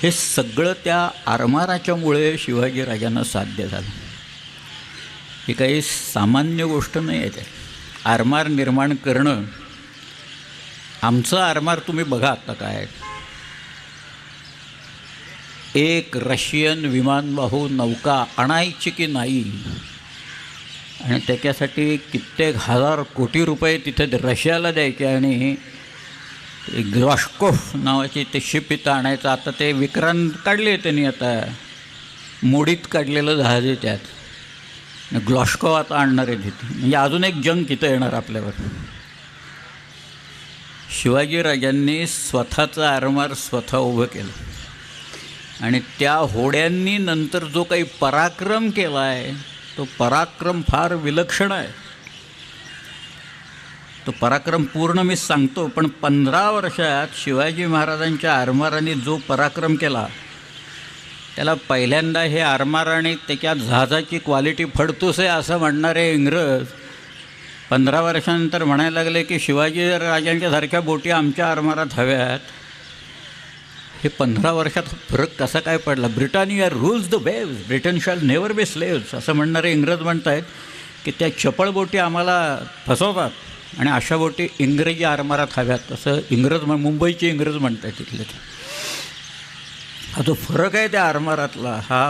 हे सगळं त्या आरमाराच्यामुळे शिवाजीराजांना साध्य झालं. ही काही सामान्य गोष्ट नाही आहे. ते आरमार निर्माण करणं, आमचं आरमार तुम्ही बघा आता काय. एक रशियन विमानवाहू नौका आणायची की नाही, आणि त्याच्यासाठी कित्येक हजार कोटी रुपये तिथे रशियाला द्यायचे, आणि ग्लॉस्कोफ नावाची ते शिप इथं आणायचं. आता ते विक्रांत काढले त्यांनी, आता मोडीत काढलेलं जहाज आहे त्यात. ग्लॉस्कोव आता आणणार आहे तिथे, म्हणजे अजून एक जंग तिथं येणार आपल्यावर. शिवाजीराजांनी स्वतःचं आरमार स्वतः उभं केलं, आणि त्या होड्यांनी नंतर जो काही पराक्रम केला आहे तो पराक्रम फार विलक्षण आहे. तो पराक्रम पूर्ण मी सांगतो, पण 15 वर्षात शिवाजी महाराजांच्या आरमाराने जो पराक्रम केला त्याला पहिल्यांदा हे आरमार आणि त्याच्या जहाजाची क्वालिटी फडतूस आहे असं म्हणणारे इंग्रज 15 वर्षानंतर म्हणायला लागले की शिवाजी राजांच्या सारख्या बोटी आमच्या आरमारात हव्यात. हे 15 वर्षात फरक कसा काय पडला? Britannia rules the waves, Britain shall never be slaves असं म्हणणारे इंग्रज म्हणत आहेत की त्या चपळ बोटी आम्हाला फसवतात, आणि अशा बोटी इंग्रजी आरमारात हव्यात असं इंग्रज मुंबईचे इंग्रज म्हणत आहेत तिथले. हा जो फरक आहे त्या आरमारातला, हा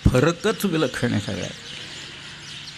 फरकच विलक्षण आहे सगळ्यात.